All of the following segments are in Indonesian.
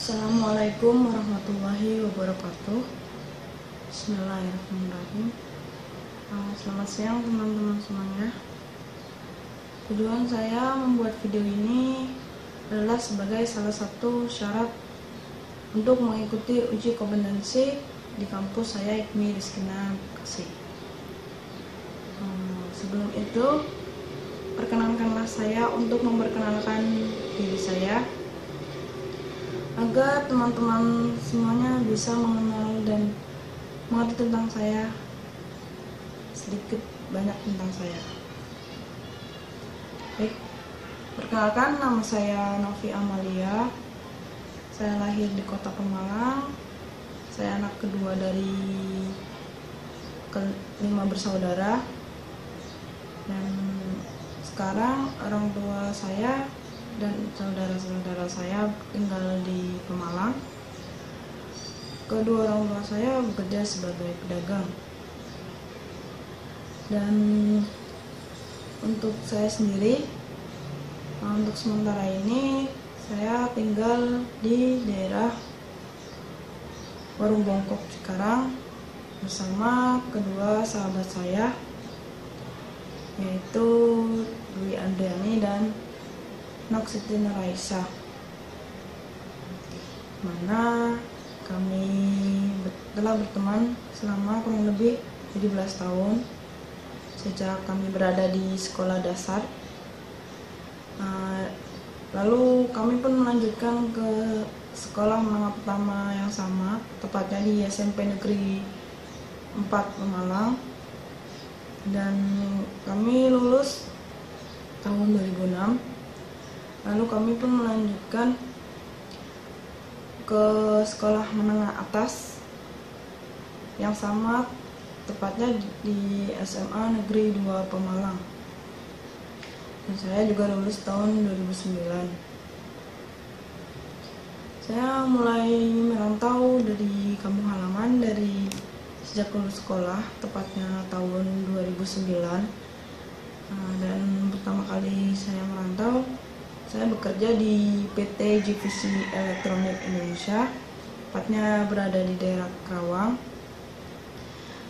Assalamualaikum warahmatullahi wabarakatuh. Bismillahirrahmanirrahim. Selamat siang teman-teman semuanya. Tujuan saya membuat video ini adalah sebagai salah satu syarat untuk mengikuti uji kompetensi di kampus saya, IKMI Rizkina Bekasi. Sebelum itu, perkenankanlah saya untuk memperkenalkan diri saya agar teman-teman semuanya bisa mengenal dan mengerti tentang saya, sedikit banyak tentang saya. Baik, perkenalkan, nama saya Novi Amalia. Saya lahir di kota Pemalang. Saya anak kedua dari kelima bersaudara, dan sekarang orang tua saya dan saudara-saudara saya tinggal di Pemalang. Kedua orang tua saya bekerja sebagai pedagang. Dan untuk saya sendiri, untuk sementara ini saya tinggal di daerah Warung Bongkok Cikarang bersama kedua sahabat saya, yaitu Dwi Andriani dan Noksiti Nuraisa, mana kami telah berteman selama kurang lebih 17 tahun sejak kami berada di sekolah dasar. Lalu kami pun melanjutkan ke sekolah menengah pertama yang sama, tepatnya di SMP Negeri 4 Pemalang, dan kami lulus tahun 2006. Lalu kami pun melanjutkan ke sekolah menengah atas yang sama, tepatnya di SMA Negeri 2 Pemalang. Dan saya juga lulus tahun 2009. Saya mulai merantau dari kampung halaman dari sejak lulus sekolah, tepatnya tahun 2009. Dan pertama kali saya merantau, saya bekerja di PT JVC Elektronik Indonesia, tepatnya berada di daerah Karawang,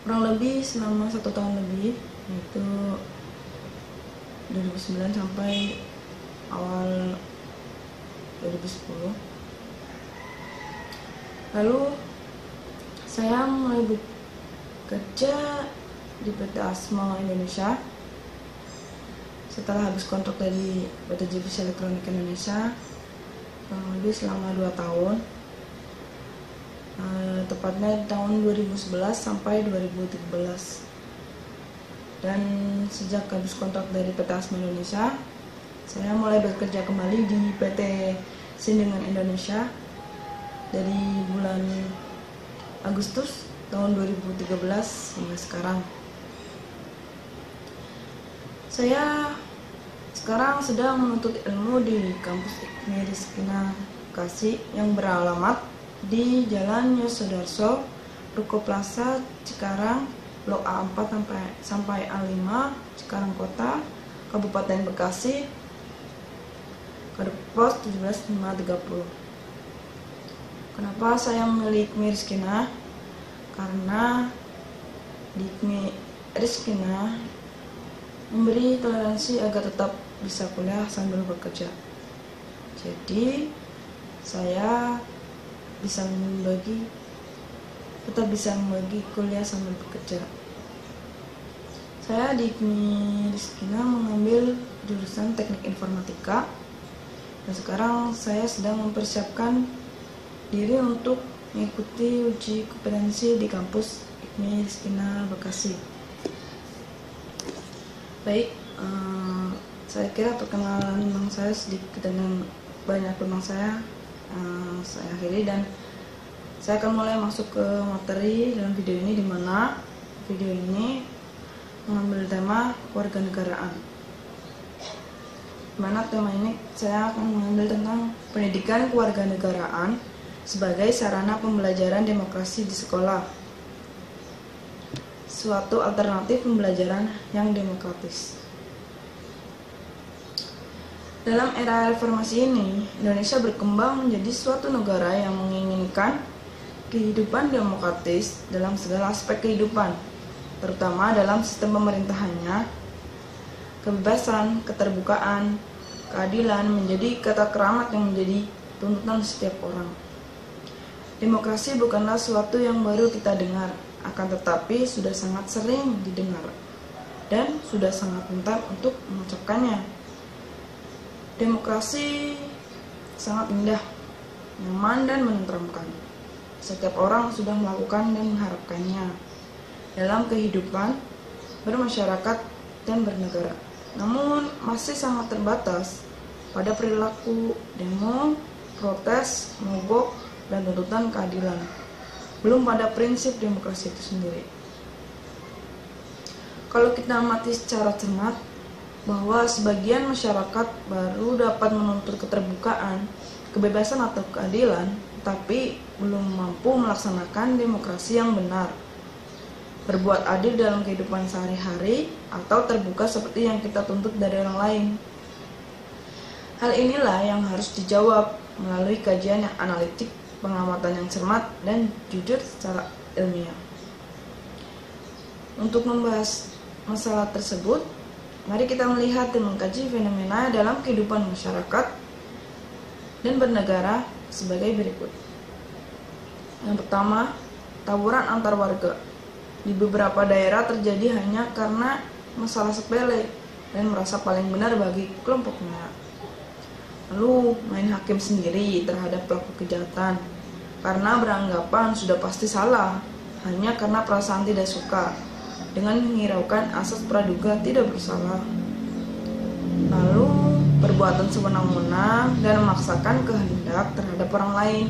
kurang lebih selama 1 tahun lebih, yaitu 2009 sampai awal 2010. Lalu saya mulai bekerja di PT Asma Indonesia setelah habis kontrak dari PT JVC Elektronik Indonesia, kurang lebih selama 2 tahun, tepatnya tahun 2011 sampai 2013. Dan sejak habis kontrak dari PT Asma Indonesia, saya mulai bekerja kembali di PT Sindingan Indonesia dari bulan Agustus tahun 2013 hingga sekarang. Saya sekarang sedang menuntut ilmu di kampus IKMI Rizkina Bekasi yang beralamat di Jalan Yosudarso, Ruko Plaza, Cikarang, Blok A4 sampai A5, Cikarang Kota, Kabupaten Bekasi, kode pos 17530. Kenapa saya memilih IKMI Rizkina? Karena di IKMI Rizkina memberi toleransi agar tetap bisa kuliah sambil bekerja. Jadi saya tetap bisa membagi kuliah sambil bekerja. Saya di IKMI Rizkina mengambil jurusan Teknik Informatika, dan sekarang saya sedang mempersiapkan diri untuk mengikuti uji kompetensi di kampus IKMI Rizkina Bekasi. Baik, saya kira perkenalan tentang saya sedikit dan banyak tentang saya akhiri, dan saya akan mulai masuk ke materi dalam video ini, di mana video ini mengambil tema kewarganegaraan. Di mana tema ini saya akan mengambil tentang pendidikan kewarganegaraan sebagai sarana pembelajaran demokrasi di sekolah, suatu alternatif pembelajaran yang demokratis. Dalam era reformasi ini, Indonesia berkembang menjadi suatu negara yang menginginkan kehidupan demokratis dalam segala aspek kehidupan, terutama dalam sistem pemerintahannya. Kebebasan, keterbukaan, keadilan menjadi kata keramat yang menjadi tuntutan setiap orang. Demokrasi bukanlah sesuatu yang baru kita dengar, akan tetapi sudah sangat sering didengar dan sudah sangat pintar untuk mengucapkannya. Demokrasi sangat indah, nyaman dan menenteramkan. Setiap orang sudah melakukan dan mengharapkannya dalam kehidupan bermasyarakat dan bernegara. Namun masih sangat terbatas pada perilaku demo, protes, mogok, dan tuntutan keadilan. Belum pada prinsip demokrasi itu sendiri. Kalau kita amati secara cermat, bahwa sebagian masyarakat baru dapat menuntut keterbukaan, kebebasan atau keadilan, tapi belum mampu melaksanakan demokrasi yang benar, berbuat adil dalam kehidupan sehari-hari, atau terbuka seperti yang kita tuntut dari orang lain. Hal inilah yang harus dijawab melalui kajian yang analitik, pengamatan yang cermat, dan jujur secara ilmiah. Untuk membahas masalah tersebut, mari kita melihat dan mengkaji fenomena dalam kehidupan masyarakat dan bernegara sebagai berikut. Yang pertama, tawuran antar warga. Di beberapa daerah terjadi hanya karena masalah sepele dan merasa paling benar bagi kelompoknya. Lalu main hakim sendiri terhadap pelaku kejahatan karena beranggapan sudah pasti salah hanya karena perasaan tidak suka, dengan menghiraukan asas praduga tidak bersalah. Lalu perbuatan sewenang-wenang dan memaksakan kehendak terhadap orang lain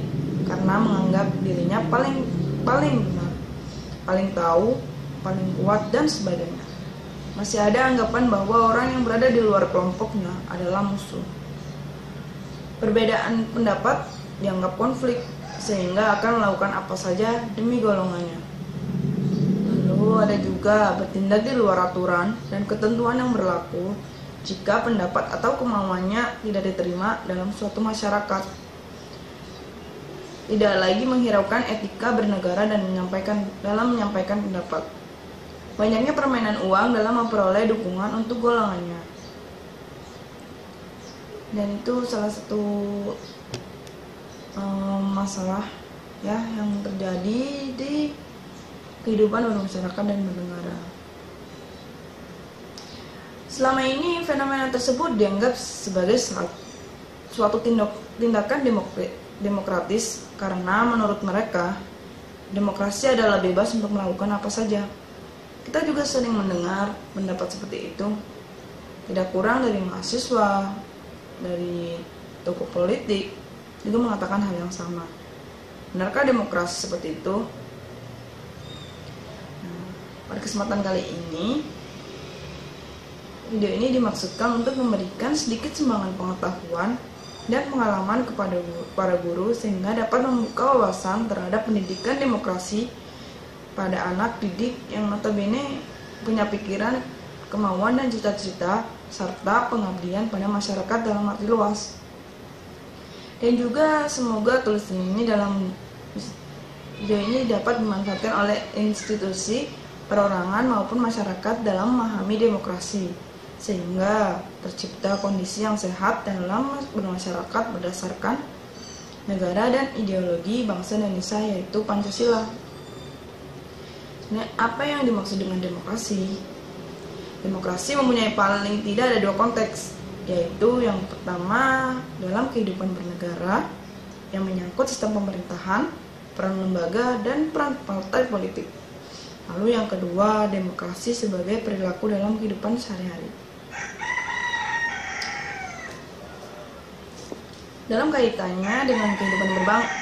karena menganggap dirinya paling benar, paling tahu, paling kuat, dan sebagainya. Masih ada anggapan bahwa orang yang berada di luar kelompoknya adalah musuh. Perbedaan pendapat dianggap konflik, sehingga akan melakukan apa saja demi golongannya. Lalu ada juga bertindak di luar aturan dan ketentuan yang berlaku jika pendapat atau kemauannya tidak diterima dalam suatu masyarakat. Tidak lagi menghiraukan etika bernegara dan menyampaikan pendapat. Banyaknya permainan uang dalam memperoleh dukungan untuk golongannya. Dan itu salah satu masalah ya yang terjadi di kehidupan bermasyarakat dan bernegara. Selama ini fenomena tersebut dianggap sebagai suatu tindakan demokratis karena menurut mereka demokrasi adalah bebas untuk melakukan apa saja. Kita juga sering mendengar pendapat seperti itu. Tidak kurang dari mahasiswa, dari tokoh politik juga mengatakan hal yang sama. Benarkah demokrasi seperti itu? Nah, pada kesempatan kali ini, video ini dimaksudkan untuk memberikan sedikit sumbangan pengetahuan dan pengalaman kepada para guru sehingga dapat membuka wawasan terhadap pendidikan demokrasi pada anak didik yang notabene punya pikiran, kemauan dan cita-cita serta pengabdian pada masyarakat dalam arti luas. Dan juga semoga tulisan ini dalam video ini dapat dimanfaatkan oleh institusi, perorangan maupun masyarakat dalam memahami demokrasi, sehingga tercipta kondisi yang sehat dalam bermasyarakat berdasarkan negara dan ideologi bangsa Indonesia, yaitu Pancasila. Sebenarnya apa yang dimaksud dengan demokrasi? Demokrasi mempunyai paling tidak ada dua konteks, yaitu yang pertama dalam kehidupan bernegara yang menyangkut sistem pemerintahan, peran lembaga, dan peran partai politik. Lalu yang kedua, demokrasi sebagai perilaku dalam kehidupan sehari-hari. Dalam kaitannya dengan kehidupan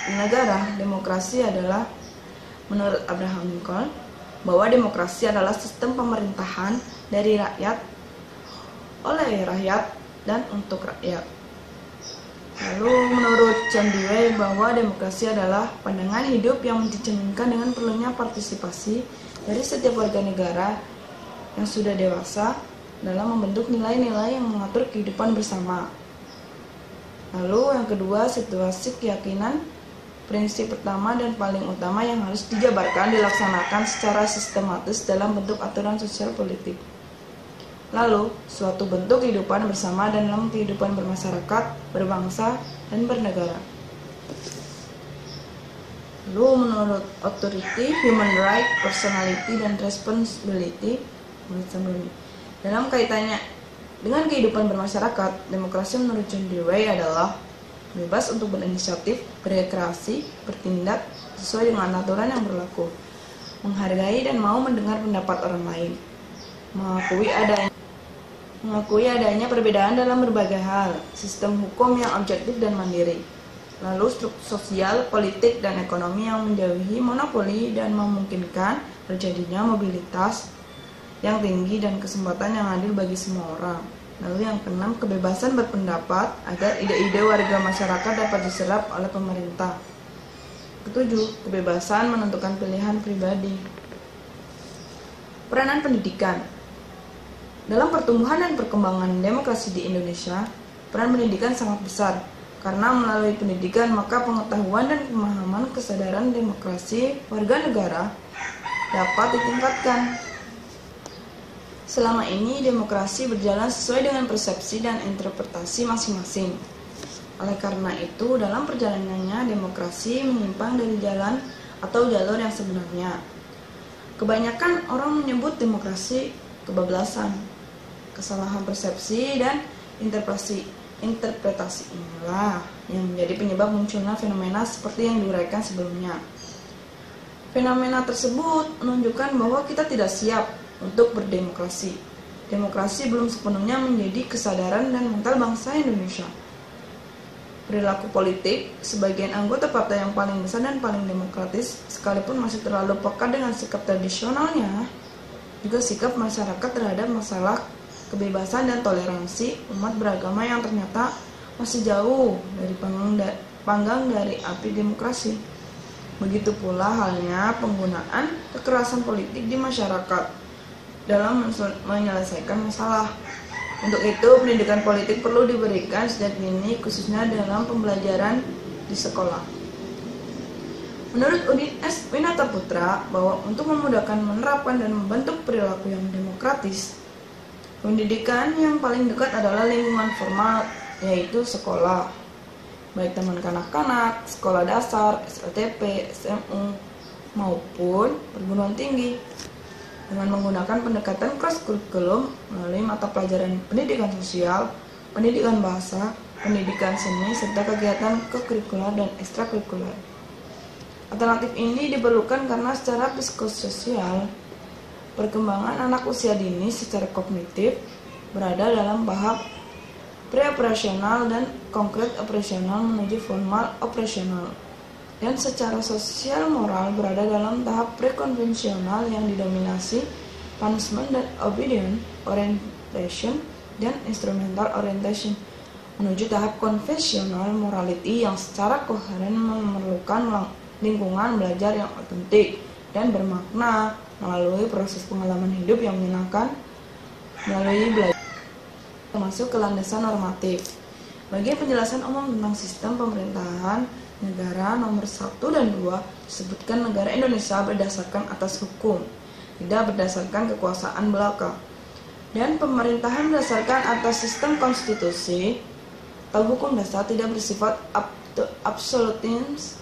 bernegara, demokrasi adalah, menurut Abraham Lincoln, bahwa demokrasi adalah sistem pemerintahan dari rakyat, oleh rakyat, dan untuk rakyat. Lalu menurut John Dewey bahwa demokrasi adalah pandangan hidup yang dicerminkan dengan perlunya partisipasi dari setiap warga negara yang sudah dewasa dalam membentuk nilai-nilai yang mengatur kehidupan bersama. Lalu yang kedua, situasi keyakinan. Prinsip pertama dan paling utama yang harus dijabarkan dilaksanakan secara sistematis dalam bentuk aturan sosial politik. Lalu, suatu bentuk kehidupan bersama dan dalam kehidupan bermasyarakat, berbangsa, dan bernegara. Lalu menurut authority, human right, personality, dan responsibility, dalam kaitannya dengan kehidupan bermasyarakat, demokrasi menurut John Dewey adalah bebas untuk berinisiatif, berekreasi, bertindak sesuai dengan aturan yang berlaku, menghargai dan mau mendengar pendapat orang lain, mengakui adanya perbedaan dalam berbagai hal, sistem hukum yang objektif dan mandiri, lalu struktur sosial, politik, dan ekonomi yang menjauhi monopoli dan memungkinkan terjadinya mobilitas yang tinggi dan kesempatan yang adil bagi semua orang. Lalu yang keenam, kebebasan berpendapat agar ide-ide warga masyarakat dapat diserap oleh pemerintah. Ketujuh, kebebasan menentukan pilihan pribadi. Peranan pendidikan. Dalam pertumbuhan dan perkembangan demokrasi di Indonesia, peran pendidikan sangat besar, karena melalui pendidikan maka pengetahuan dan pemahaman kesadaran demokrasi warga negara dapat ditingkatkan. Selama ini demokrasi berjalan sesuai dengan persepsi dan interpretasi masing-masing. Oleh karena itu, dalam perjalanannya demokrasi menyimpang dari jalan atau jalur yang sebenarnya. Kebanyakan orang menyebut demokrasi kebablasan. Kesalahan persepsi dan interpretasi inilah yang menjadi penyebab munculnya fenomena seperti yang diuraikan sebelumnya. Fenomena tersebut menunjukkan bahwa kita tidak siap untuk berdemokrasi. Demokrasi belum sepenuhnya menjadi kesadaran dan mental bangsa Indonesia. Perilaku politik, sebagian anggota partai yang paling besar dan paling demokratis, sekalipun masih terlalu peka dengan sikap tradisionalnya, juga sikap masyarakat terhadap masalah kebebasan dan toleransi umat beragama yang ternyata masih jauh dari panggang dari api demokrasi. Begitu pula halnya penggunaan kekerasan politik di masyarakat dalam menyelesaikan masalah. Untuk itu, pendidikan politik perlu diberikan sejak dini, khususnya dalam pembelajaran di sekolah. Menurut Udin S. Winataputra, bahwa untuk memudahkan menerapkan dan membentuk perilaku yang demokratis, pendidikan yang paling dekat adalah lingkungan formal, yaitu sekolah, baik taman kanak-kanak, sekolah dasar, SLTP, SMU, maupun perguruan tinggi, dengan menggunakan pendekatan cross kurikulum melalui mata pelajaran pendidikan sosial, pendidikan bahasa, pendidikan seni, serta kegiatan kekurikuler dan ekstrakurikuler. Alternatif ini diperlukan karena secara psikososial, perkembangan anak usia dini secara kognitif berada dalam tahap pre-operasional dan konkret operasional menuju formal operasional, dan secara sosial moral berada dalam tahap prekonvensional yang didominasi punishment dan obedient orientation dan instrumental orientation menuju tahap konvensional morality yang secara koheren memerlukan lingkungan belajar yang otentik dan bermakna melalui proses pengalaman hidup yang menyenangkan melalui belajar termasuk ke landasan normatif. Bagi penjelasan umum tentang sistem pemerintahan negara nomor 1 dan 2 disebutkan negara Indonesia berdasarkan atas hukum, tidak berdasarkan kekuasaan belaka, dan pemerintahan berdasarkan atas sistem konstitusi atau hukum dasar tidak bersifat absolutis,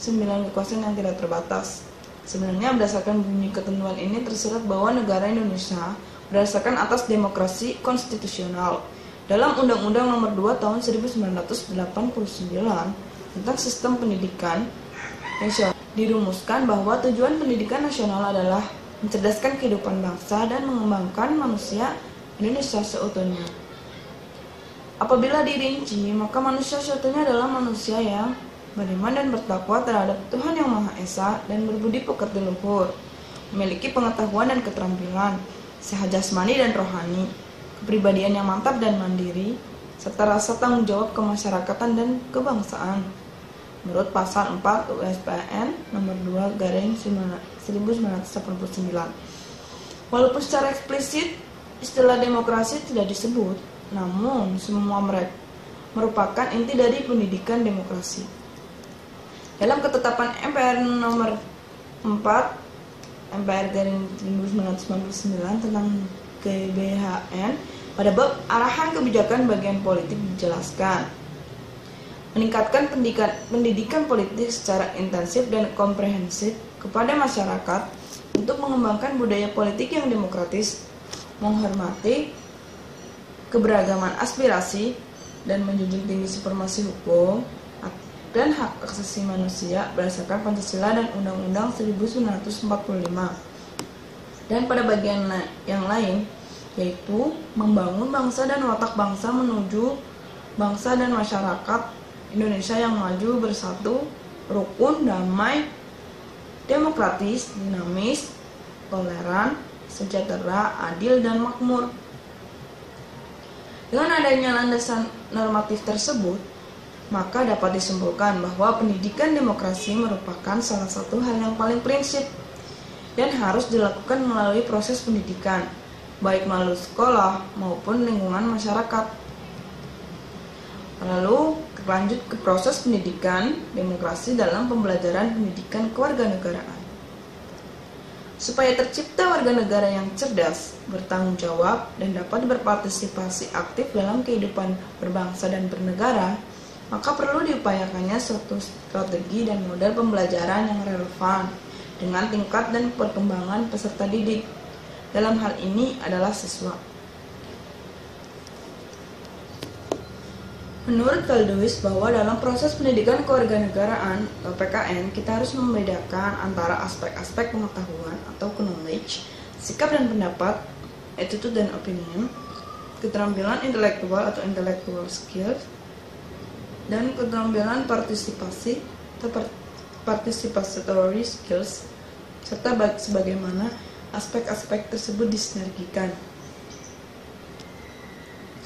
9 kekuasaan yang tidak terbatas. Sebenarnya berdasarkan bunyi ketentuan ini tersirat bahwa negara Indonesia berdasarkan atas demokrasi konstitusional. Dalam Undang-Undang Nomor 2 Tahun 1989 tentang sistem pendidikan nasional dirumuskan bahwa tujuan pendidikan nasional adalah mencerdaskan kehidupan bangsa dan mengembangkan manusia Indonesia seutuhnya. Apabila dirinci, maka manusia seutuhnya adalah manusia yang beriman dan bertakwa terhadap Tuhan Yang Maha Esa dan berbudi pekerti luhur, memiliki pengetahuan dan keterampilan, sehat jasmani dan rohani, kepribadian yang mantap dan mandiri, serta rasa tanggung jawab kemasyarakatan dan kebangsaan. Menurut pasal 4 USPN nomor 2/1989. Walaupun secara eksplisit istilah demokrasi tidak disebut, namun semua merupakan inti dari pendidikan demokrasi. Dalam ketetapan MPR nomor 4 MPR garing 1999 tentang GBHN, pada bab arahan kebijakan bagian politik dijelaskan meningkatkan pendidikan politik secara intensif dan komprehensif kepada masyarakat untuk mengembangkan budaya politik yang demokratis, menghormati keberagaman aspirasi, dan menjunjung tinggi supremasi hukum dan hak asasi manusia berdasarkan Pancasila dan Undang-Undang 1945. Dan pada bagian yang lain, yaitu membangun bangsa dan watak bangsa menuju bangsa dan masyarakat Indonesia yang maju, bersatu, rukun, damai, demokratis, dinamis, toleran, sejahtera, adil, dan makmur. Dengan adanya landasan normatif tersebut, maka dapat disimpulkan bahwa pendidikan demokrasi merupakan salah satu hal yang paling prinsip dan harus dilakukan melalui proses pendidikan, baik melalui sekolah maupun lingkungan masyarakat. Lalu lanjut ke proses pendidikan demokrasi dalam pembelajaran pendidikan kewarganegaraan. Supaya tercipta warga negara yang cerdas, bertanggung jawab, dan dapat berpartisipasi aktif dalam kehidupan berbangsa dan bernegara, maka perlu diupayakannya suatu strategi dan model pembelajaran yang relevan dengan tingkat dan perkembangan peserta didik. Dalam hal ini adalah siswa. Menurut Kalduis bahwa dalam proses pendidikan kewarganegaraan atau PKN, kita harus membedakan antara aspek-aspek pengetahuan atau knowledge, sikap dan pendapat, attitude dan opinion, keterampilan intelektual atau intellectual skills, dan keterampilan partisipasi atau participatory skills, serta sebagaimana aspek-aspek tersebut disinergikan.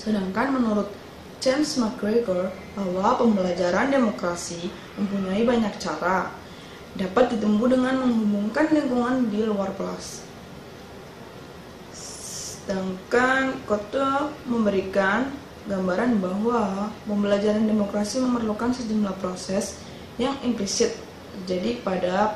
Sedangkan menurut James McGregor bahwa pembelajaran demokrasi mempunyai banyak cara, dapat ditempuh dengan menghubungkan lingkungan di luar kelas. Sedangkan Cotto memberikan gambaran bahwa pembelajaran demokrasi memerlukan sejumlah proses yang implisit terjadi pada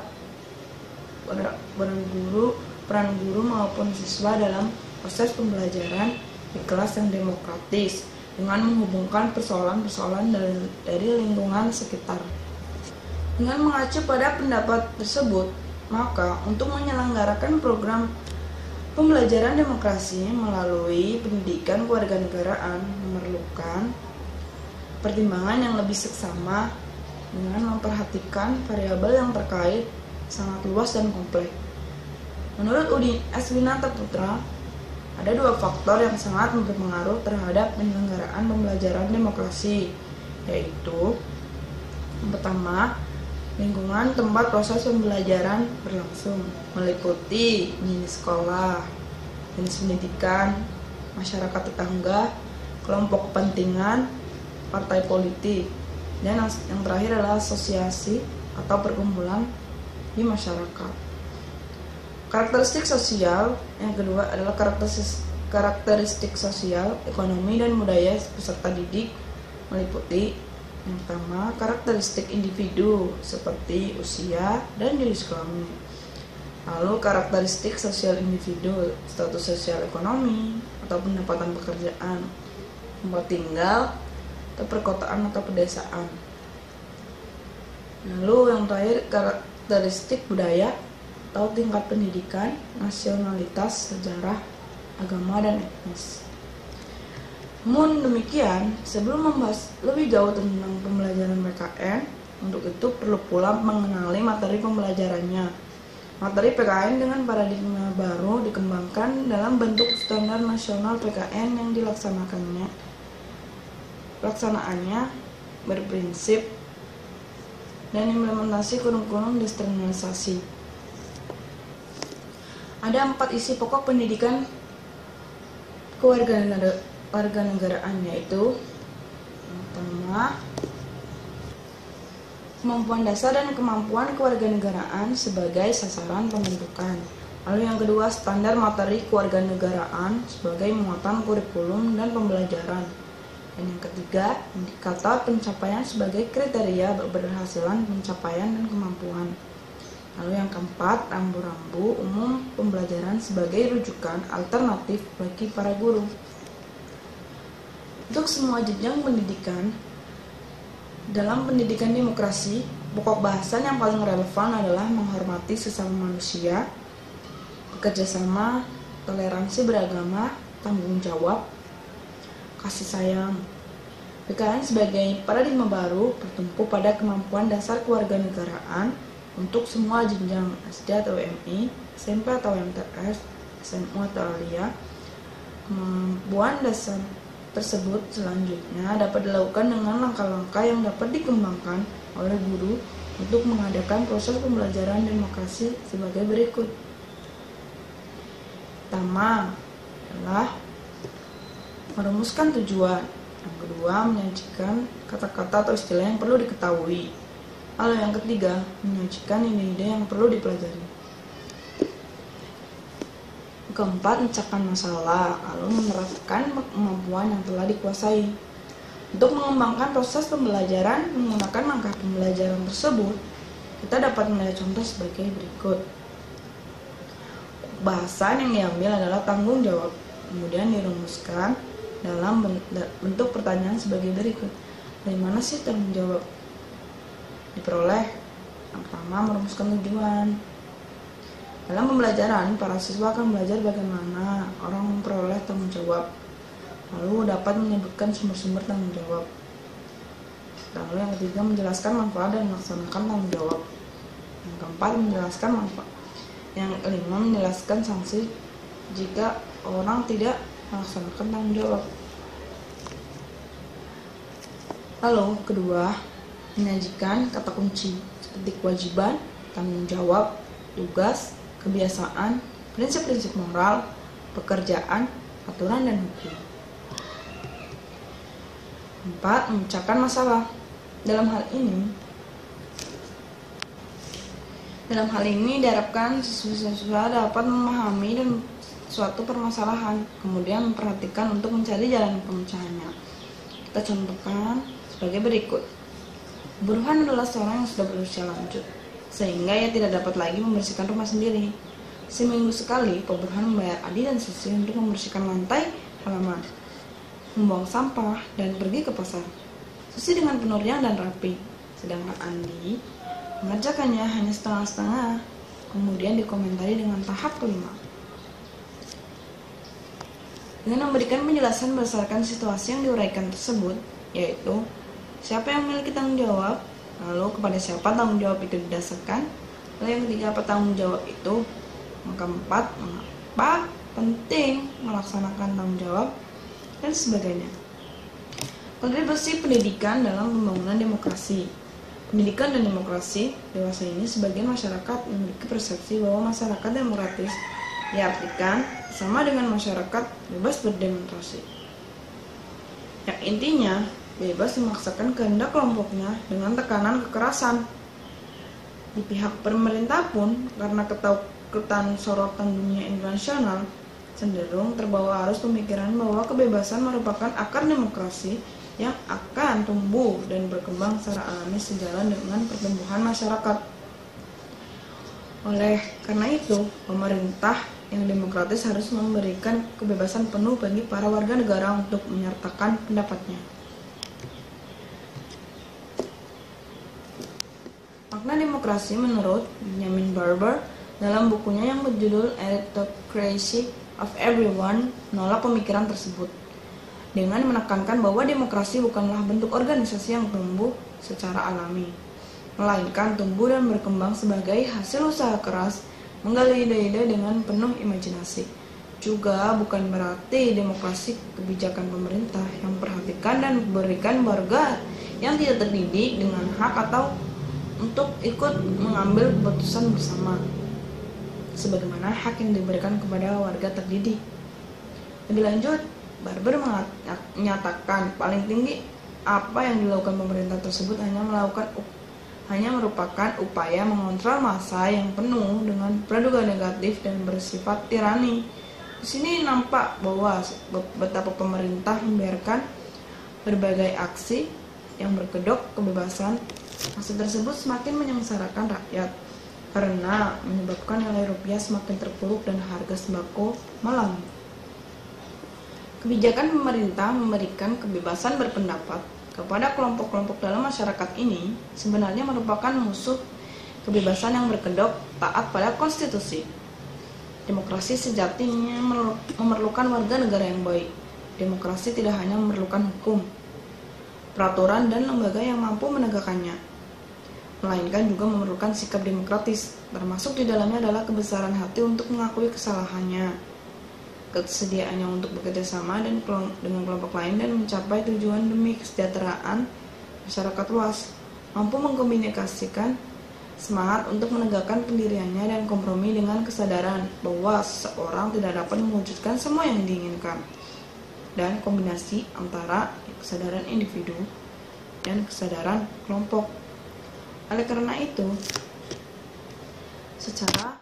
peran guru maupun siswa dalam proses pembelajaran di kelas yang demokratis, dengan menghubungkan persoalan-persoalan dari lingkungan sekitar. Dengan mengacu pada pendapat tersebut, maka untuk menyelenggarakan program pembelajaran demokrasi melalui pendidikan kewarganegaraan memerlukan pertimbangan yang lebih seksama dengan memperhatikan variabel yang terkait sangat luas dan kompleks. Menurut Udin S. Winata Putra, ada dua faktor yang sangat berpengaruh terhadap penyelenggaraan pembelajaran demokrasi, yaitu yang pertama, lingkungan tempat proses pembelajaran berlangsung, meliputi jenis sekolah, jenis pendidikan, masyarakat tetangga, kelompok kepentingan, partai politik, dan yang terakhir adalah asosiasi atau perkumpulan di masyarakat. Karakteristik sosial yang kedua adalah karakteristik sosial, ekonomi, dan budaya peserta didik, meliputi yang pertama karakteristik individu seperti usia dan jenis kelamin. Lalu karakteristik sosial individu, status sosial ekonomi atau pendapatan pekerjaan, tempat tinggal atau perkotaan atau pedesaan. Lalu yang terakhir karakteristik budaya atau tingkat pendidikan, nasionalitas, sejarah, agama, dan etnis. Namun demikian, sebelum membahas lebih jauh tentang pembelajaran PKN, untuk itu perlu pula mengenali materi pembelajarannya. Materi PKN dengan paradigma baru dikembangkan dalam bentuk standar nasional PKN yang pelaksanaannya berprinsip dan implementasi kurikulum desentralisasi. Ada 4 isi pokok pendidikan kewarganegaraan, yaitu yang pertama, kemampuan dasar dan kemampuan kewarganegaraan sebagai sasaran pembentukan. Lalu yang kedua, standar materi kewarganegaraan sebagai muatan kurikulum dan pembelajaran. Dan yang ketiga, indikator pencapaian sebagai kriteria keberhasilan pencapaian dan kemampuan. Lalu yang keempat, rambu-rambu umum pembelajaran sebagai rujukan alternatif bagi para guru. Untuk semua jenjang pendidikan, dalam pendidikan demokrasi, pokok bahasan yang paling relevan adalah menghormati sesama manusia, bekerja sama, toleransi beragama, tanggung jawab, kasih sayang. PKN sebagai paradigma baru bertumpu pada kemampuan dasar kewarganegaraan untuk semua jenjang SD atau MI, SMP atau MTS, SMA atau Alia. Kemampuan dasar tersebut selanjutnya dapat dilakukan dengan langkah-langkah yang dapat dikembangkan oleh guru untuk mengadakan proses pembelajaran demokrasi sebagai berikut. Pertama adalah merumuskan tujuan. Yang kedua, menyajikan kata-kata atau istilah yang perlu diketahui. Lalu yang ketiga, menyajikan ide-ide yang perlu dipelajari. Keempat, memecahkan masalah, lalu menerapkan kemampuan yang telah dikuasai. Untuk mengembangkan proses pembelajaran menggunakan langkah pembelajaran tersebut, kita dapat melihat contoh sebagai berikut. Bahasan yang diambil adalah tanggung jawab, kemudian dirumuskan dalam bentuk pertanyaan sebagai berikut. Dari mana sih tanggung jawab diperoleh? Yang pertama, merumuskan tujuan. Dalam pembelajaran, para siswa akan belajar bagaimana orang memperoleh tanggung jawab, lalu dapat menyebutkan sumber-sumber tanggung jawab. Lalu yang ketiga, menjelaskan manfaat dan melaksanakan tanggung jawab. Yang keempat, menjelaskan manfaat. Yang kelima, menjelaskan sanksi jika orang tidak melaksanakan tanggung jawab. Lalu kedua, menyajikan kata kunci seperti kewajiban, tanggung jawab, tugas, kebiasaan, prinsip-prinsip moral, pekerjaan, aturan, dan hukum. 4. Memecahkan masalah. Dalam hal ini diharapkan siswa-siswa dapat memahami dan suatu permasalahan, kemudian memperhatikan untuk mencari jalan pemecahannya. Kita contohkan sebagai berikut. Burhan adalah seorang yang sudah berusia lanjut, sehingga ia tidak dapat lagi membersihkan rumah sendiri. Seminggu sekali, Pak Burhan membayar Adi dan Susi untuk membersihkan lantai halaman, membuang sampah, dan pergi ke pasar. Susi dengan penuh riang dan rapi, sedangkan Andi mengerjakannya hanya setengah-setengah. Kemudian dikomentari dengan tahap kelima. Dengan memberikan penjelasan berdasarkan situasi yang diuraikan tersebut, yaitu siapa yang memiliki tanggung jawab, lalu kepada siapa tanggung jawab itu didasarkan, lalu yang ketiga apa tanggung jawab itu, yang keempat mengapa penting melaksanakan tanggung jawab, dan sebagainya. Kontribusi pendidikan dalam pembangunan demokrasi. Pendidikan dan demokrasi dewasa ini sebagian masyarakat memiliki persepsi bahwa masyarakat demokratis diartikan sama dengan masyarakat bebas berdemonstrasi, yang intinya bebas memaksakan kehendak kelompoknya dengan tekanan kekerasan. Di pihak pemerintah pun, karena ketakutan sorotan dunia internasional, cenderung terbawa arus pemikiran bahwa kebebasan merupakan akar demokrasi yang akan tumbuh dan berkembang secara alami sejalan dengan pertumbuhan masyarakat. Oleh karena itu, pemerintah yang demokratis harus memberikan kebebasan penuh bagi para warga negara untuk menyatakan pendapatnya. Makna demokrasi menurut Benjamin Barber dalam bukunya yang berjudul Aristocracy of Everyone menolak pemikiran tersebut dengan menekankan bahwa demokrasi bukanlah bentuk organisasi yang tumbuh secara alami, melainkan tumbuh dan berkembang sebagai hasil usaha keras menggali ide-ide dengan penuh imajinasi. Juga bukan berarti demokrasi kebijakan pemerintah yang memperhatikan dan memberikan warga yang tidak terdidik dengan hak atau untuk ikut mengambil keputusan bersama, sebagaimana hak yang diberikan kepada warga terdidik. Lebih lanjut, Barber menyatakan paling tinggi apa yang dilakukan pemerintah tersebut hanya merupakan upaya mengontrol massa yang penuh dengan praduga negatif dan bersifat tirani. Di sini nampak bahwa betapa pemerintah membiarkan berbagai aksi yang berkedok kebebasan. Aksi tersebut semakin menyengsarakan rakyat karena menyebabkan nilai rupiah semakin terpuruk dan harga sembako melambung. Kebijakan pemerintah memberikan kebebasan berpendapat kepada kelompok-kelompok dalam masyarakat ini sebenarnya merupakan musuh kebebasan yang berkedok taat pada konstitusi. Demokrasi sejatinya memerlukan warga negara yang baik. Demokrasi tidak hanya memerlukan hukum, peraturan, dan lembaga yang mampu menegakkannya, melainkan juga memerlukan sikap demokratis, termasuk di dalamnya adalah kebesaran hati untuk mengakui kesalahannya, kesediaannya untuk bekerja sama dengan kelompok lain dan mencapai tujuan demi kesejahteraan masyarakat luas, mampu mengkomunikasikan semangat untuk menegakkan pendiriannya dan kompromi dengan kesadaran bahwa seseorang tidak dapat mewujudkan semua yang diinginkan, dan kombinasi antara kesadaran individu dan kesadaran kelompok. Oleh karena itu, secara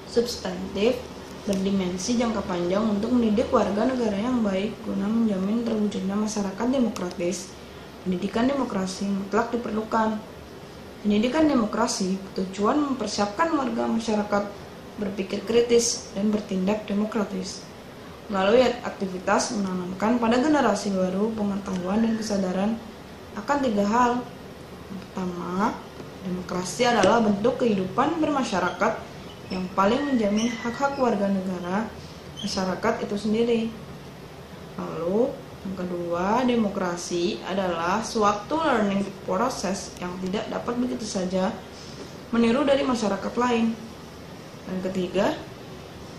substantif berdimensi jangka panjang untuk mendidik warga negara yang baik guna menjamin terwujudnya masyarakat demokratis, pendidikan demokrasi mutlak diperlukan. Pendidikan demokrasi bertujuan mempersiapkan warga masyarakat berpikir kritis dan bertindak demokratis melalui aktivitas menanamkan pada generasi baru pengetahuan dan kesadaran akan 3 hal. Yang pertama, demokrasi adalah bentuk kehidupan bermasyarakat yang paling menjamin hak-hak warga negara masyarakat itu sendiri. Lalu, yang kedua, demokrasi adalah suatu learning proses yang tidak dapat begitu saja meniru dari masyarakat lain. Dan ketiga,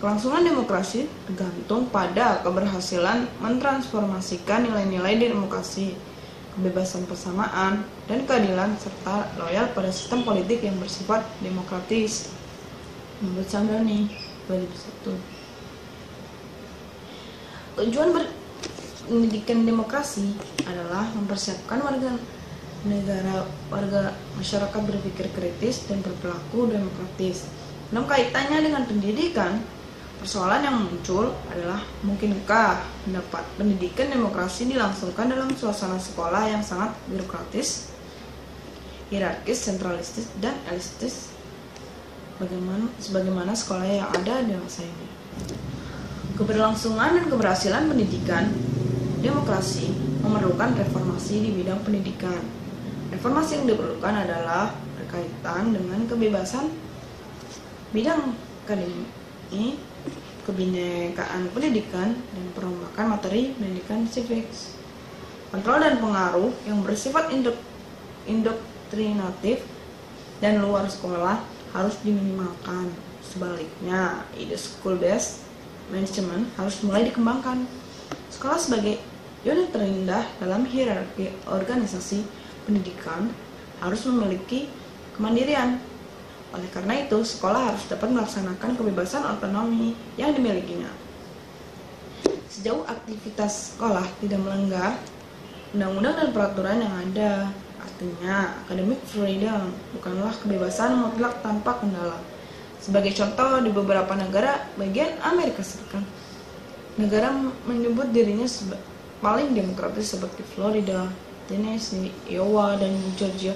kelangsungan demokrasi tergantung pada keberhasilan mentransformasikan nilai-nilai demokrasi, kebebasan persamaan, dan keadilan, serta loyal pada sistem politik yang bersifat demokratis. Menurut Samdani 2001. Tujuan pendidikan demokrasi adalah mempersiapkan warga masyarakat berpikir kritis dan berperilaku demokratis. Dalam kaitannya dengan pendidikan, persoalan yang muncul adalah mungkinkah pendidikan demokrasi dilangsungkan dalam suasana sekolah yang sangat birokratis, hierarkis, sentralistis, dan elitis sebagaimana sekolah yang ada di masa ini. Keberlangsungan dan keberhasilan pendidikan demokrasi memerlukan reformasi di bidang pendidikan. Reformasi yang diperlukan adalah berkaitan dengan kebebasan bidang akademik, kebinekaan pendidikan, dan perombakan materi pendidikan civic. Kontrol dan pengaruh yang bersifat indoktrinatif dan luar sekolah harus diminimalkan. Sebaliknya, ide school-based management harus mulai dikembangkan. Sekolah sebagai unit terendah dalam hierarki organisasi pendidikan harus memiliki kemandirian. Oleh karena itu, sekolah harus dapat melaksanakan kebebasan otonomi yang dimilikinya. Sejauh aktivitas sekolah tidak melanggar undang-undang dan peraturan yang ada, artinya academic freedom bukanlah kebebasan mutlak tanpa kendala. Sebagai contoh, di beberapa negara bagian Amerika Serikat, negara menyebut dirinya paling demokratis seperti Florida, Tennessee, Iowa, dan Georgia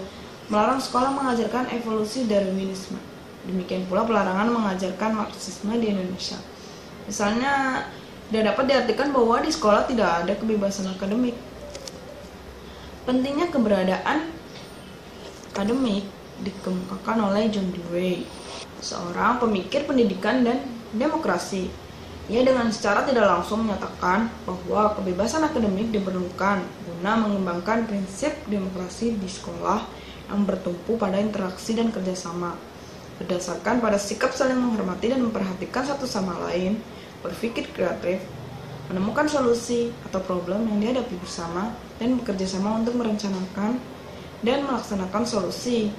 melarang sekolah mengajarkan evolusi Darwinisme. Demikian pula pelarangan mengajarkan Marxisme di Indonesia. Misalnya, tidak dapat diartikan bahwa di sekolah tidak ada kebebasan akademik. Pentingnya keberadaan akademik dikemukakan oleh John Dewey, seorang pemikir pendidikan dan demokrasi. Ia dengan secara tidak langsung menyatakan bahwa kebebasan akademik diperlukan guna mengembangkan prinsip demokrasi di sekolah yang bertumpu pada interaksi dan kerjasama, berdasarkan pada sikap saling menghormati dan memperhatikan satu sama lain, berpikir kreatif, menemukan solusi atau problem yang dihadapi bersama, dan bekerja sama untuk merencanakan dan melaksanakan solusi.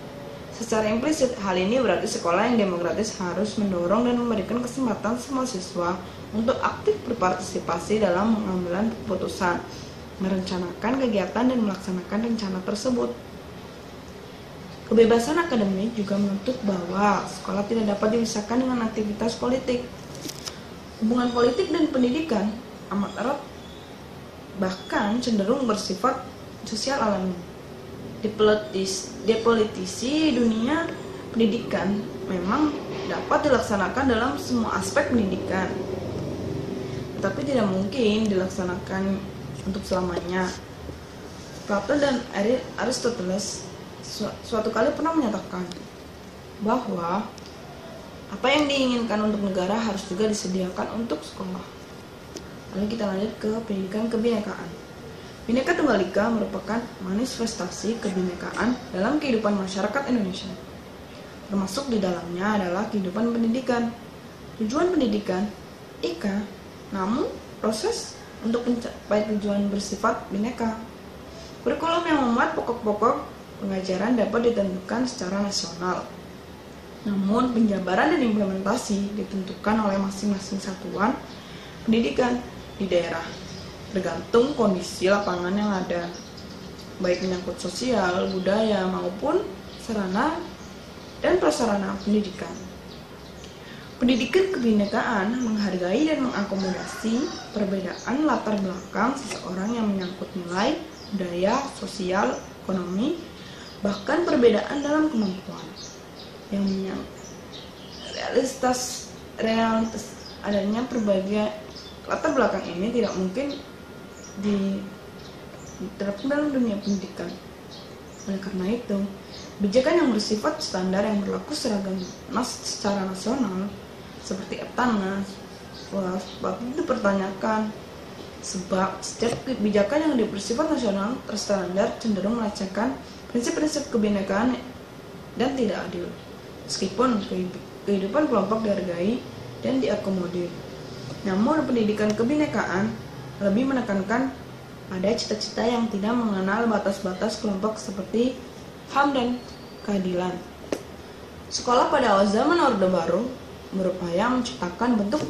Secara implisit, hal ini berarti sekolah yang demokratis harus mendorong dan memberikan kesempatan semua siswa untuk aktif berpartisipasi dalam pengambilan keputusan, merencanakan kegiatan dan melaksanakan rencana tersebut. Kebebasan akademik juga menuntut bahwa sekolah tidak dapat dipisahkan dengan aktivitas politik. Hubungan politik dan pendidikan amat erat bahkan cenderung bersifat sosial alami. Depolitisi dunia pendidikan memang dapat dilaksanakan dalam semua aspek pendidikan, tetapi tidak mungkin dilaksanakan untuk selamanya. Plato dan Aristoteles suatu kali pernah menyatakan bahwa apa yang diinginkan untuk negara harus juga disediakan untuk sekolah. Lalu kita lanjut ke pendidikan kebinekaan. Bhinneka Tunggal Ika merupakan manifestasi kebinekaan dalam kehidupan masyarakat Indonesia. Termasuk di dalamnya adalah kehidupan pendidikan. Tujuan pendidikan Ika, namun proses untuk mencapai tujuan bersifat bhinneka. Kurikulum yang memuat pokok-pokok pengajaran dapat ditentukan secara nasional. Namun penjabaran dan implementasi ditentukan oleh masing-masing satuan pendidikan di daerah, tergantung kondisi lapangan yang ada, baik menyangkut sosial, budaya, maupun sarana dan prasarana pendidikan. Pendidikan kebinekaan menghargai dan mengakomodasi perbedaan latar belakang seseorang yang menyangkut nilai, budaya, sosial, ekonomi, bahkan perbedaan dalam kemampuan. Yang menyangkut realitas adanya berbagai latar belakang ini tidak mungkin diterapkan dalam dunia pendidikan. Oleh karena itu, kebijakan yang bersifat standar yang berlaku seragam secara nasional seperti Eptanas itu dipertanyakan, sebab setiap kebijakan yang bersifat nasional terstandar cenderung melecehkan prinsip-prinsip kebinekaan dan tidak adil, meskipun kehidupan kelompok dihargai dan diakomodir. Namun pendidikan kebinekaan lebih menekankan pada cita-cita yang tidak mengenal batas-batas kelompok seperti HAM dan keadilan. Sekolah pada awal zaman Orde Baru berupaya menciptakan bentuk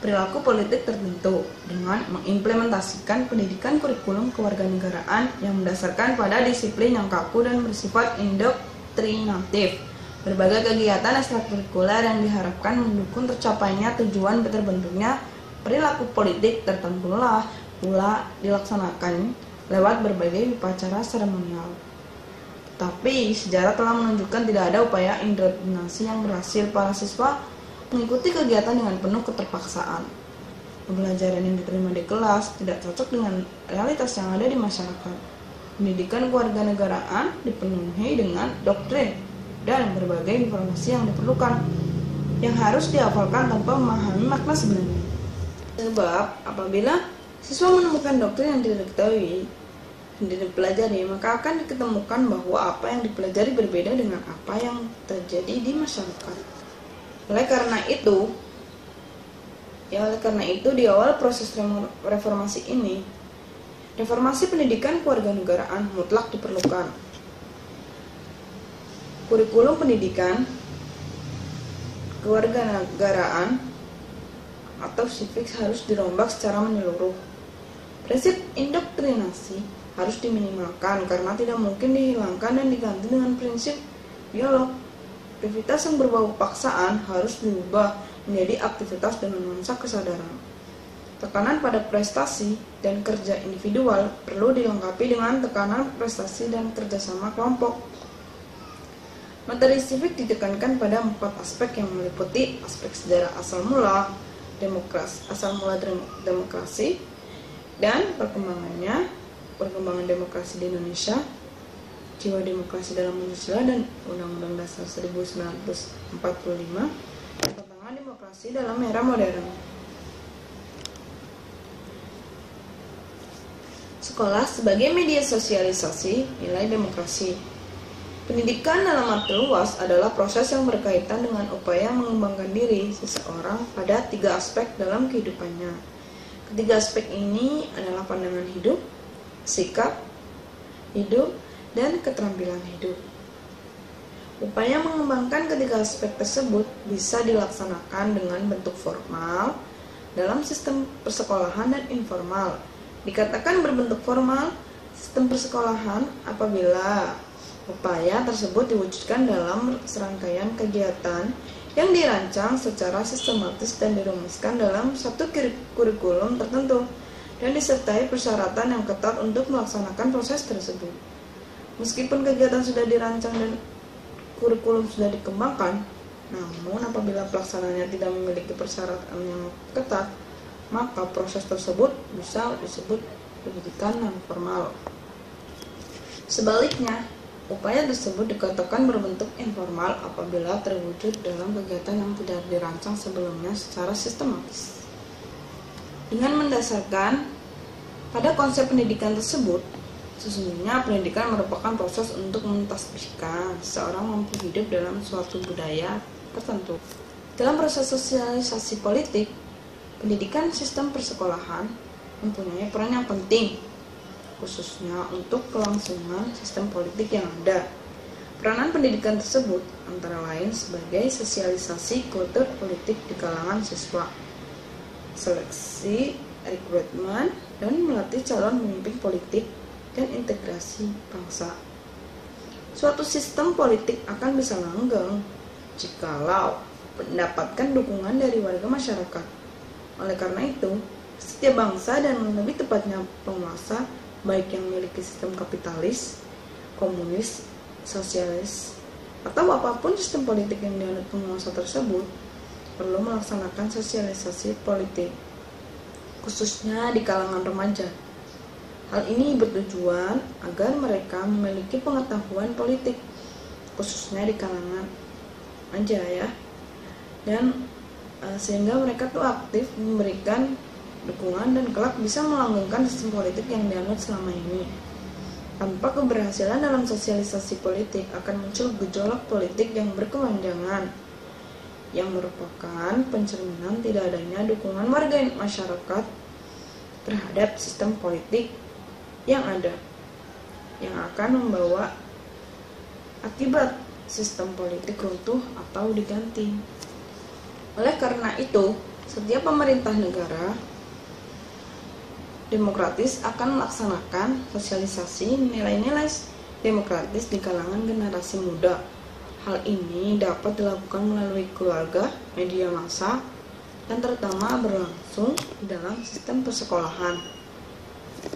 perilaku politik tertentu dengan mengimplementasikan pendidikan kurikulum kewarganegaraan yang mendasarkan pada disiplin yang kaku dan bersifat indoktrinatif. Berbagai kegiatan ekstrakurikuler yang diharapkan mendukung tercapainya tujuan terbentuknya perilaku politik tertentulah pula dilaksanakan lewat berbagai upacara seremonial. Tapi sejarah telah menunjukkan tidak ada upaya indoktrinasi yang berhasil. Para siswa mengikuti kegiatan dengan penuh keterpaksaan. Pembelajaran yang diterima di kelas tidak cocok dengan realitas yang ada di masyarakat. Pendidikan kewarganegaraan dipenuhi dengan doktrin dan berbagai informasi yang diperlukan yang harus dihafalkan tanpa memahami makna sebenarnya. Sebab apabila siswa menemukan doktrin yang tidak diketahui dan dipelajari, maka akan diketemukan bahwa apa yang dipelajari berbeda dengan apa yang terjadi di masyarakat. Oleh karena itu di awal proses reformasi ini, reformasi pendidikan kewarganegaraan mutlak diperlukan. Kurikulum pendidikan kewarganegaraan atau civic harus dirombak secara menyeluruh. Prinsip indoktrinasi harus diminimalkan karena tidak mungkin dihilangkan dan diganti dengan prinsip dialog. Aktivitas yang berbau paksaan harus diubah menjadi aktivitas dengan nuansa kesadaran. Tekanan pada prestasi dan kerja individual perlu dilengkapi dengan tekanan prestasi dan kerjasama kelompok. Materi civic ditekankan pada 4 aspek yang meliputi aspek sejarah asal mula demokrasi dan perkembangan demokrasi di Indonesia, jiwa demokrasi dalam Pancasila dan Undang-Undang Dasar 1945, dan tantangan demokrasi dalam era modern. Sekolah sebagai media sosialisasi nilai demokrasi. Pendidikan dalam arti luas adalah proses yang berkaitan dengan upaya mengembangkan diri seseorang pada 3 aspek dalam kehidupannya. Ketiga aspek ini adalah pandangan hidup, sikap hidup, dan keterampilan hidup. Upaya mengembangkan ketiga aspek tersebut bisa dilaksanakan dengan bentuk formal dalam sistem persekolahan dan informal. Dikatakan berbentuk formal sistem persekolahan apabila upaya tersebut diwujudkan dalam serangkaian kegiatan yang dirancang secara sistematis dan dirumuskan dalam satu kurikulum tertentu dan disertai persyaratan yang ketat untuk melaksanakan proses tersebut. Meskipun kegiatan sudah dirancang dan kurikulum sudah dikembangkan, namun apabila pelaksanaannya tidak memiliki persyaratan yang ketat, maka proses tersebut bisa disebut pendidikan non formal. Sebaliknya, upaya tersebut dikatakan berbentuk informal apabila terwujud dalam kegiatan yang tidak dirancang sebelumnya secara sistematis. Dengan mendasarkan pada konsep pendidikan tersebut, sesungguhnya pendidikan merupakan proses untuk mentasbihkan seorang mampu hidup dalam suatu budaya tertentu. Dalam proses sosialisasi politik, pendidikan sistem persekolahan mempunyai peran yang penting, khususnya untuk kelangsungan sistem politik yang ada. Peranan pendidikan tersebut antara lain sebagai sosialisasi kultur politik di kalangan siswa, seleksi, rekrutmen, dan melatih calon pemimpin politik, dan integrasi bangsa. Suatu sistem politik akan bisa langgeng jikalau mendapatkan dukungan dari warga masyarakat. Oleh karena itu, setiap bangsa dan lebih tepatnya penguasa, baik yang memiliki sistem kapitalis, komunis, sosialis, atau apapun sistem politik yang dianut penguasa tersebut, perlu melaksanakan sosialisasi politik, khususnya di kalangan remaja. Hal ini bertujuan agar mereka memiliki pengetahuan politik, khususnya di kalangan remaja ya, dan sehingga mereka tuh aktif memberikan dukungan dan kelak bisa melanggengkan sistem politik yang dianut selama ini. Tanpa keberhasilan dalam sosialisasi politik akan muncul gejolak politik yang berkepanjangan, yang merupakan pencerminan tidak adanya dukungan warga masyarakat terhadap sistem politik yang ada, yang akan membawa akibat sistem politik runtuh atau diganti. Oleh karena itu, setiap pemerintah negara demokratis akan melaksanakan sosialisasi nilai-nilai demokratis di kalangan generasi muda. Hal ini dapat dilakukan melalui keluarga, media massa, dan terutama berlangsung di dalam sistem persekolahan.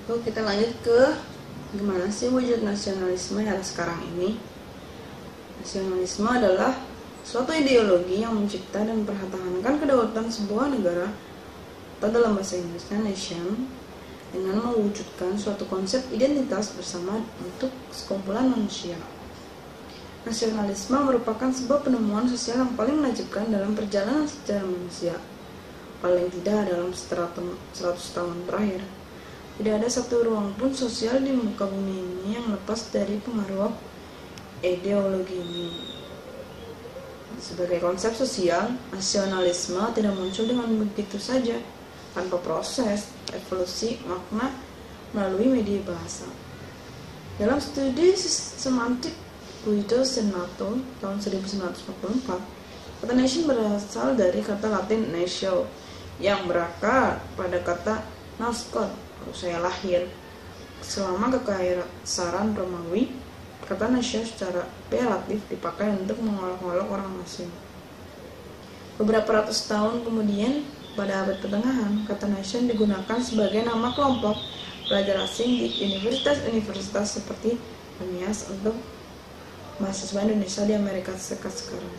Lalu kita lanjut ke gimana sih wujud nasionalisme era sekarang ini. Nasionalisme adalah suatu ideologi yang mencipta dan mempertahankan kedaulatan sebuah negara, atau dalam bahasa Inggrisnya nation, dengan mewujudkan suatu konsep identitas bersama untuk sekumpulan manusia. Nasionalisme merupakan sebuah penemuan sosial yang paling menakjubkan dalam perjalanan sejarah manusia. Paling tidak dalam 100 tahun terakhir, tidak ada satu ruang pun sosial di muka bumi ini yang lepas dari pengaruh ideologi ini. Sebagai konsep sosial, nasionalisme tidak muncul dengan begitu saja, tanpa proses evolusi makna melalui media bahasa. Dalam studi semantik Guido Senato tahun 1944, kata nation berasal dari kata Latin natio yang berakar pada kata nascot, saya lahir. Selama kekaisaran Romawi, kata nation secara pejoratif dipakai untuk mengolok-olok orang asing. Beberapa ratus tahun kemudian, pada abad pertengahan, kata nation digunakan sebagai nama kelompok pelajar asing di universitas-universitas seperti UNIAS untuk mahasiswa Indonesia di Amerika Serikat sekarang.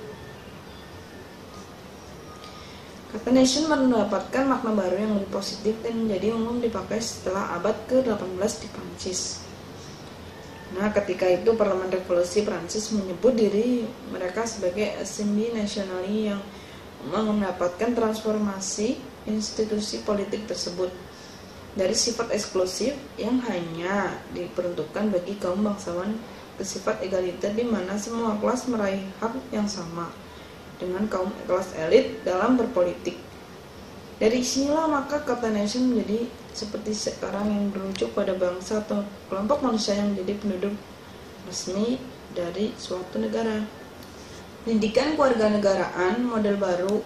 Kata nation mendapatkan makna baru yang lebih positif dan menjadi umum dipakai setelah abad ke-18 di Prancis. Nah, ketika itu Parlemen Revolusi Prancis menyebut diri mereka sebagai Assemblée Nationale yang mendapatkan transformasi institusi politik tersebut dari sifat eksklusif yang hanya diperuntukkan bagi kaum bangsawan ke sifat egaliter di mana semua kelas meraih hak yang sama dengan kaum kelas elit dalam berpolitik. Dari sinilah maka kata nation menjadi seperti sekarang yang merujuk pada bangsa atau kelompok manusia yang menjadi penduduk resmi dari suatu negara. Pendidikan kewarganegaraan model baru,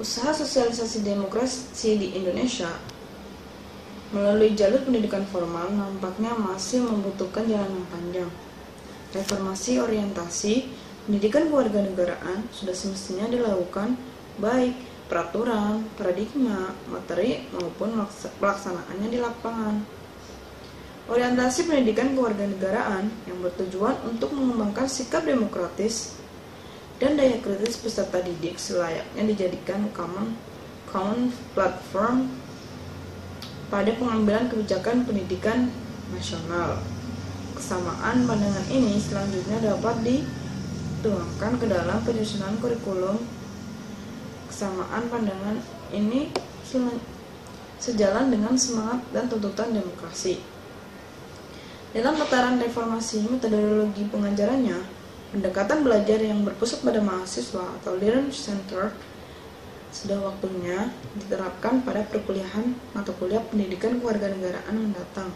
usaha sosialisasi demokrasi di Indonesia melalui jalur pendidikan formal nampaknya masih membutuhkan jalan yang panjang. Reformasi orientasi pendidikan kewarganegaraan sudah semestinya dilakukan baik peraturan, paradigma, materi, maupun pelaksanaannya di lapangan. Orientasi pendidikan kewarganegaraan yang bertujuan untuk mengembangkan sikap demokratis dan daya kritis peserta didik selayaknya dijadikan common platform pada pengambilan kebijakan pendidikan nasional. Kesamaan pandangan ini selanjutnya dapat dituangkan ke dalam penyusunan kurikulum. Kesamaan pandangan ini sejalan dengan semangat dan tuntutan demokrasi. Dalam tataran reformasi metodologi pengajarannya, pendekatan belajar yang berpusat pada mahasiswa atau learner centered sudah waktunya diterapkan pada perkuliahan mata kuliah pendidikan kewarganegaraan mendatang.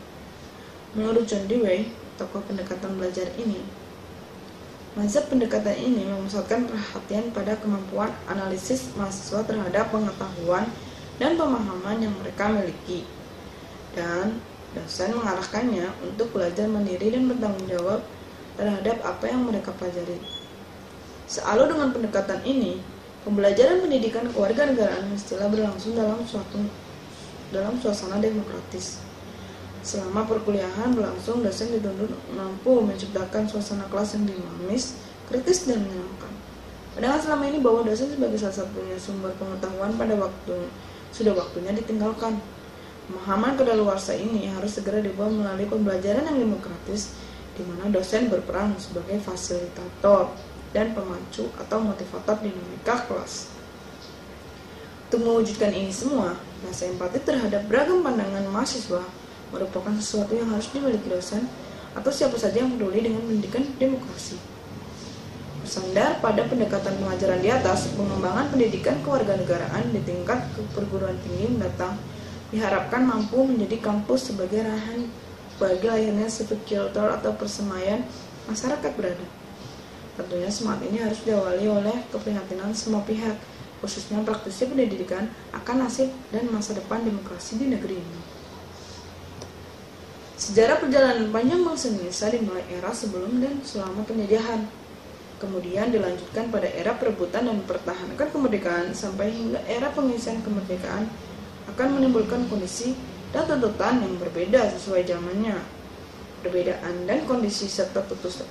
Menurut John Dewey, tokoh pendekatan belajar ini, mazhab pendekatan ini memusatkan perhatian pada kemampuan analisis mahasiswa terhadap pengetahuan dan pemahaman yang mereka miliki, dan dosen mengarahkannya untuk belajar mandiri dan bertanggung jawab terhadap apa yang mereka pelajari. Sealur dengan pendekatan ini, pembelajaran pendidikan kewarganegaraan mestilah berlangsung dalam suasana demokratis. Selama perkuliahan berlangsung, dosen dituntut mampu menciptakan suasana kelas yang dinamis, kritis, dan menyenangkan. Padahal selama ini bahwa dosen sebagai salah satunya sumber pengetahuan sudah waktunya ditinggalkan. Pemahaman kedaluarsa ini harus segera dibawa melalui pembelajaran yang demokratis, di mana dosen berperan sebagai fasilitator dan pemacu atau motivator dinamika kelas. Untuk mewujudkan ini semua, rasa empati terhadap beragam pandangan mahasiswa merupakan sesuatu yang harus dimiliki dosen atau siapa saja yang peduli dengan pendidikan demokrasi. Bersandar pada pendekatan pengajaran di atas, pengembangan pendidikan kewarganegaraan di tingkat perguruan tinggi mendatang diharapkan mampu menjadi kampus sebagai lahan bagi lahirnya civic culture atau persemaian masyarakat beradab. Tentunya semangat ini harus diawali oleh keprihatinan semua pihak, khususnya praktisi pendidikan, akan nasib dan masa depan demokrasi di negeri ini. Sejarah perjalanan panjang bangsa Indonesia dimulai era sebelum dan selama penjajahan, kemudian dilanjutkan pada era perebutan dan mempertahankan kemerdekaan sampai hingga era pengisian kemerdekaan akan menimbulkan kondisi dan tuntutan yang berbeda sesuai zamannya. Perbedaan dan kondisi serta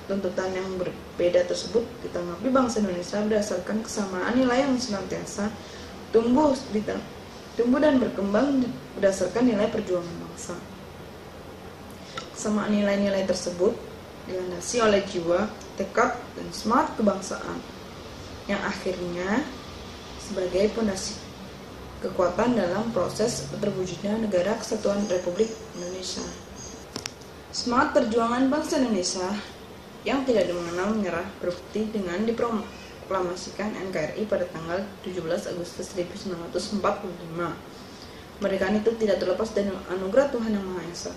tuntutan yang berbeda tersebut ditanggapi bangsa Indonesia berdasarkan kesamaan nilai yang senantiasa tumbuh dan berkembang berdasarkan nilai perjuangan bangsa. Kesamaan nilai-nilai tersebut dilandasi oleh jiwa, tekad, dan semangat kebangsaan yang akhirnya sebagai fondasi kekuatan dalam proses terwujudnya negara kesatuan Republik Indonesia. Semangat perjuangan bangsa Indonesia yang tidak mengenal menyerah berbukti dengan diproklamasikan NKRI pada tanggal 17 Agustus 1945. Kemerdekaan itu tidak terlepas dari anugerah Tuhan Yang Maha Esa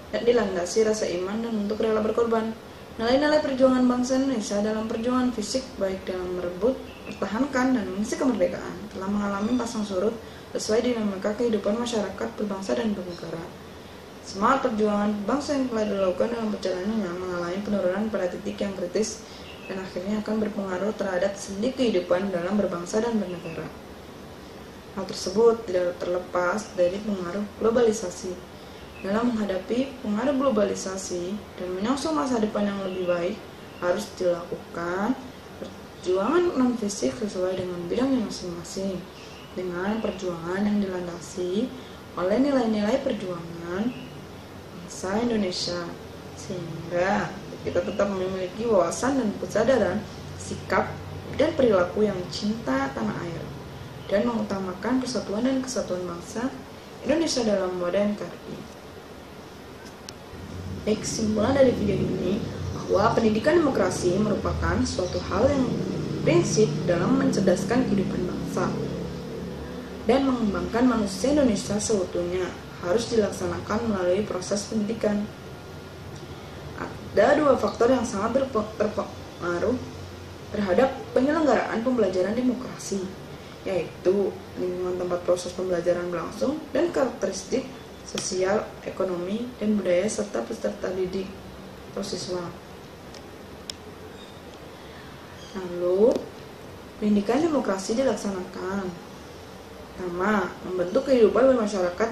dan dilandasi rasa iman dan untuk rela berkorban. Nilai-nilai perjuangan bangsa Indonesia dalam perjuangan fisik baik dalam merebut, pertahankan, dan mengisi kemerdekaan telah mengalami pasang surut sesuai dinamika kehidupan masyarakat berbangsa dan bernegara. Semangat perjuangan bangsa yang telah dilakukan dalam perjalanannya mengalami penurunan pada titik yang kritis dan akhirnya akan berpengaruh terhadap sendi kehidupan dalam berbangsa dan bernegara. Hal tersebut tidak terlepas dari pengaruh globalisasi. Dalam menghadapi pengaruh globalisasi dan menyongsong masa depan yang lebih baik, harus dilakukan perjuangan non-fisik sesuai dengan bidangnya masing-masing, dengan perjuangan yang dilandasi oleh nilai-nilai perjuangan bangsa Indonesia, sehingga kita tetap memiliki wawasan dan kesadaran, sikap, dan perilaku yang cinta tanah air, dan mengutamakan persatuan dan kesatuan bangsa Indonesia dalam wadah NKRI. Kesimpulan dari video ini bahwa pendidikan demokrasi merupakan suatu hal yang prinsip dalam mencerdaskan kehidupan bangsa dan mengembangkan manusia Indonesia seutuhnya harus dilaksanakan melalui proses pendidikan. Ada dua faktor yang sangat berpengaruh terhadap penyelenggaraan pembelajaran demokrasi, yaitu lingkungan tempat proses pembelajaran berlangsung dan karakteristik sosial, ekonomi, dan budaya serta peserta didik atau siswa. Lalu, pendidikan demokrasi dilaksanakan Pertama, membentuk kehidupan bermasyarakat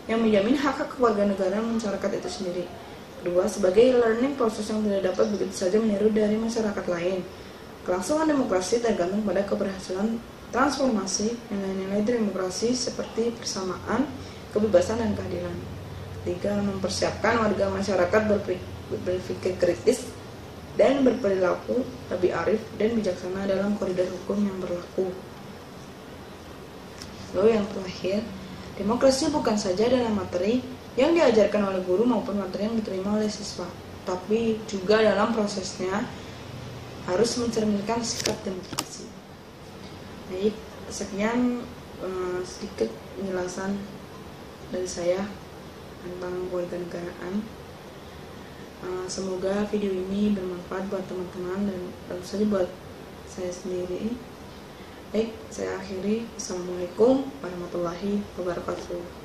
yang menjamin hak-hak kewarganegaraan masyarakat itu sendiri. Kedua, sebagai learning proses yang tidak dapat begitu saja meniru dari masyarakat lain. Kelangsungan demokrasi tergantung pada keberhasilan transformasi nilai-nilai demokrasi seperti persamaan, kebebasan, dan keadilan. Ketiga, mempersiapkan warga masyarakat berpikir kritis dan berperilaku lebih arif dan bijaksana dalam koridor hukum yang berlaku. Lalu yang terakhir, demokrasi bukan saja dalam materi yang diajarkan oleh guru maupun materi yang diterima oleh siswa, tapi juga dalam prosesnya harus mencerminkan sikap demokrasi. Baik, sekian sedikit penjelasan dari saya tentang kewarganegaraan. Semoga video ini bermanfaat buat teman-teman dan tentu saja buat saya sendiri. Baik, saya akhiri. Assalamualaikum warahmatullahi wabarakatuh.